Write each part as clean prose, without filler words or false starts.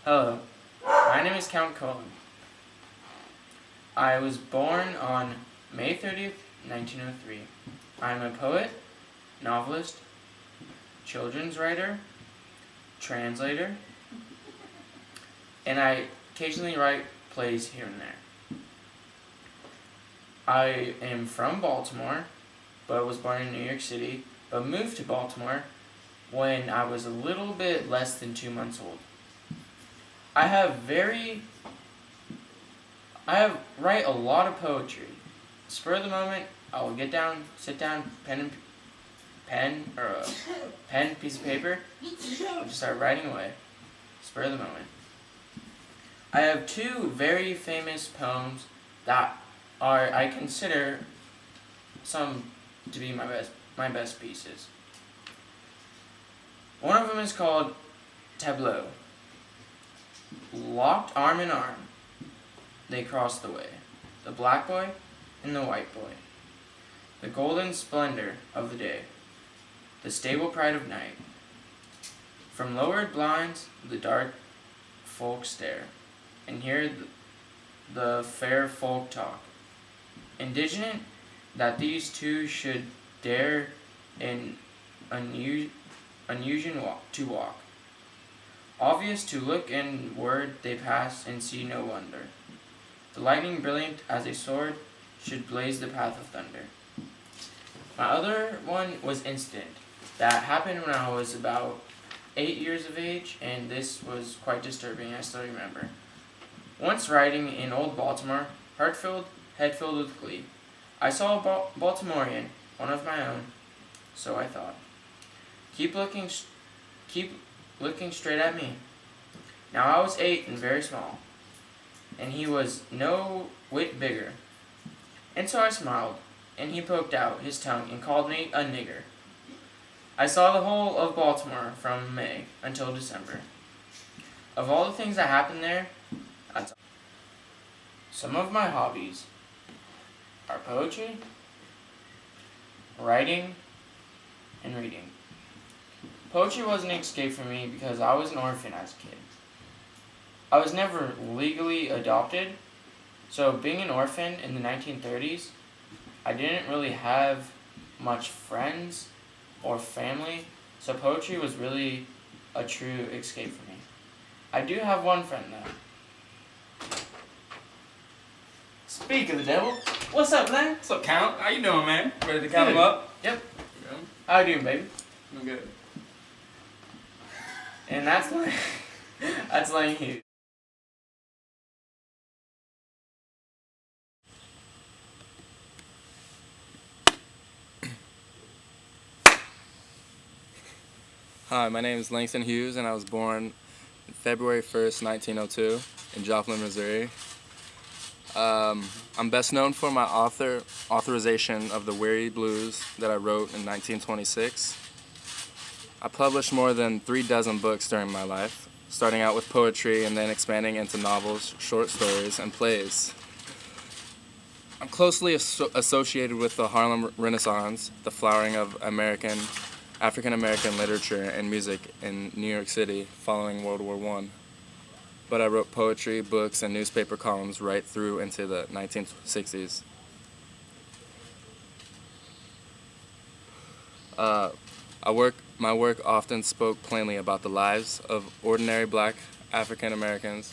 Hello, my name is Count Cohen. I was born on May 30th, 1903. I'm a poet, novelist, children's writer, translator, and I occasionally write plays here and there. I am from Baltimore, but was born in New York City, but moved to Baltimore when I was a little bit less than 2 months old. I write a lot of poetry. Spur of the moment, I will sit down, piece of paper, and just start writing away. Spur of the moment. I have two very famous poems that I consider some to be my best pieces. One of them is called Tableau. Locked arm in arm, they crossed the way, the black boy and the white boy, the golden splendor of the day, the stable pride of night. From lowered blinds the dark folk stare, and hear the fair folk talk. Indignant that these two should dare in unusual walk. Obvious to look and word they pass and see no wonder. The lightning brilliant as a sword should blaze the path of thunder. My other one was Instant. That happened when I was about 8 years of age, and this was quite disturbing, I still remember. Once riding in old Baltimore, heart filled, head filled with glee, I saw a Baltimorean, one of my own, so I thought. Keep looking straight at me. Now I was 8 and very small, and he was no whit bigger. And so I smiled, and he poked out his tongue and called me a nigger. I saw the whole of Baltimore from May until December. Of all the things that happened there, that's all. Some of my hobbies are poetry, writing, and reading. Poetry was an escape for me because I was an orphan as a kid. I was never legally adopted, so being an orphan in the 1930s, I didn't really have much friends or family, so poetry was really a true escape for me. I do have one friend though. Speak of the devil, what's up, man? What's up, Count? How you doing, man? Ready to count them up? Yep. Yeah. How you doing, baby? I'm good. And that's Lang Hughes. Hi, my name is Langston Hughes, and I was born February 1st, 1902, in Joplin, Missouri. I'm best known for my authorization of the Weary Blues that I wrote in 1926. I published more than 36 books during my life, starting out with poetry and then expanding into novels, short stories, and plays. I'm closely associated with the Harlem Renaissance, the flowering of African American literature and music in New York City following World War I. But I wrote poetry, books, and newspaper columns right through into the 1960s. My work often spoke plainly about the lives of ordinary black African Americans,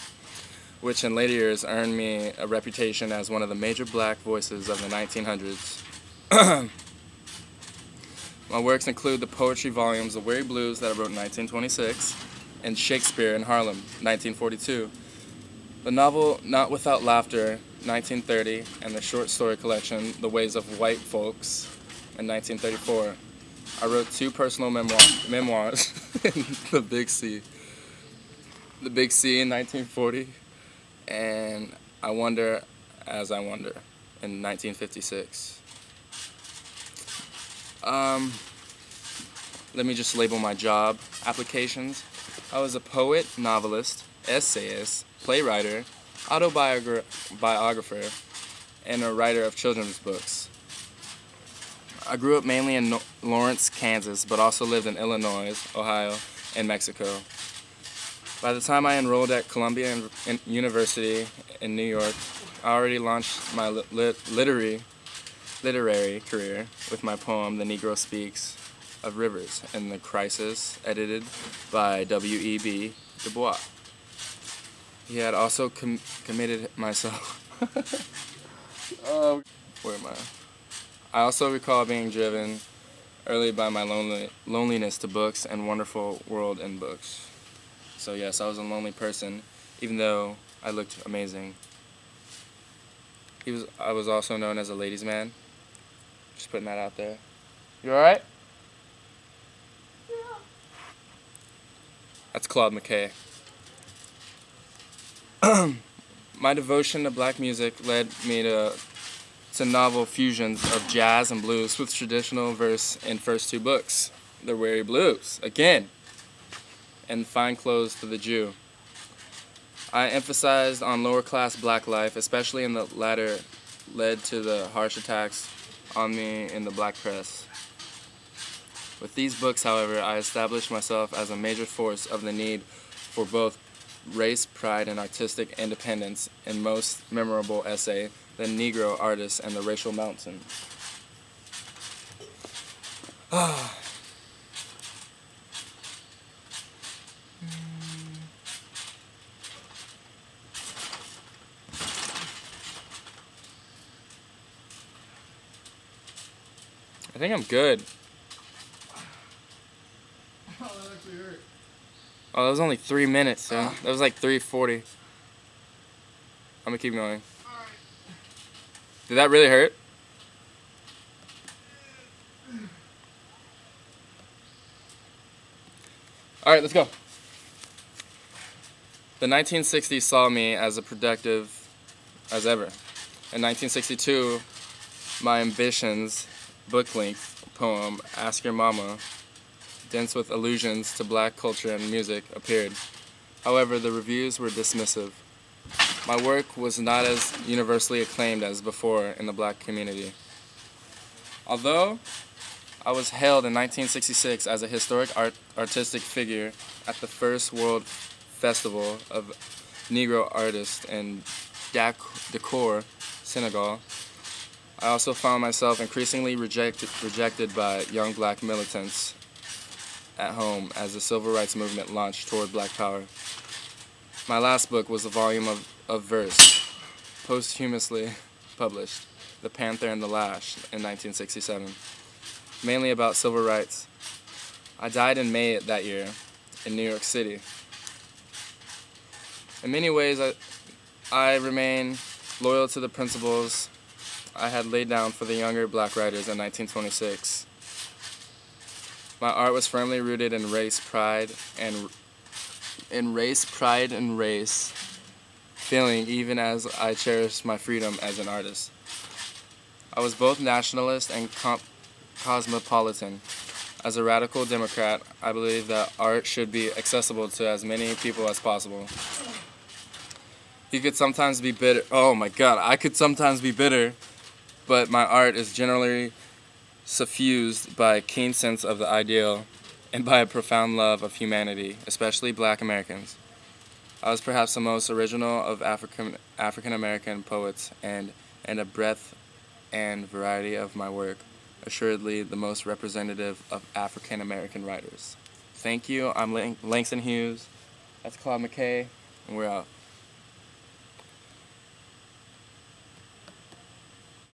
which in later years earned me a reputation as one of the major black voices of the 1900s. My works include the poetry volumes The Weary Blues that I wrote in 1926 and Shakespeare in Harlem, 1942, the novel Not Without Laughter, 1930, and the short story collection The Ways of White Folks in 1934. I wrote 2 personal memoirs in The Big C in 1940, and I Wonder as I Wonder in 1956. Let me just label my job applications. I was a poet, novelist, essayist, playwright, autobiographer, and a writer of children's books. I grew up mainly in Lawrence, Kansas, but also lived in Illinois, Ohio, and Mexico. By the time I enrolled at Columbia University in New York, I already launched my literary career with my poem "The Negro Speaks of Rivers" in the Crisis, edited by W.E.B. Du Bois. He had also committed myself. Where am I? I also recall being driven early by my loneliness to books and wonderful world in books. So yes, I was a lonely person, even though I looked amazing. I was also known as a ladies' man. Just putting that out there. You alright? Yeah. That's Claude McKay. My devotion to black music led me to novel fusions of jazz and blues with traditional verse in first two books, The Weary Blues, again, and Fine Clothes for the Jew. I emphasized on lower-class black life, especially in the latter, led to the harsh attacks on me in the black press. With these books, however, I established myself as a major force of the need for both race, pride, and artistic independence in most memorable essay, The Negro Artist and the Racial Mountain. I think I'm good. Oh, that actually hurt. Oh, that was only 3 minutes, yo. That was like 3:40. I'm gonna keep going. Alright. Did that really hurt? Alright, let's go. The 1960s saw me as productive as ever. In 1962, my ambitions, book-length poem, Ask Your Mama, dense with allusions to black culture and music, appeared. However, the reviews were dismissive. My work was not as universally acclaimed as before in the black community. Although I was hailed in 1966 as a historic artistic figure at the first World Festival of Negro Artists in Dakar, Senegal, I also found myself increasingly rejected by young black militants at home as the civil rights movement launched toward black power. My last book was a volume of verse, posthumously published, The Panther and the Lash, in 1967, mainly about civil rights. I died in May that year in New York City. In many ways, I remain loyal to the principles I had laid down for the younger black writers in 1926. My art was firmly rooted in race pride and race feeling, even as I cherished my freedom as an artist. I was both nationalist and cosmopolitan. As a radical Democrat, I believe that art should be accessible to as many people as possible. You could sometimes be bitter. Oh my God, I could sometimes be bitter, but my art is generally suffused by a keen sense of the ideal and by a profound love of humanity, especially black Americans. I was perhaps the most original of African American poets, and in a breadth and variety of my work, assuredly the most representative of African American writers. Thank you. I'm Langston Hughes. That's Claude McKay, and we're out.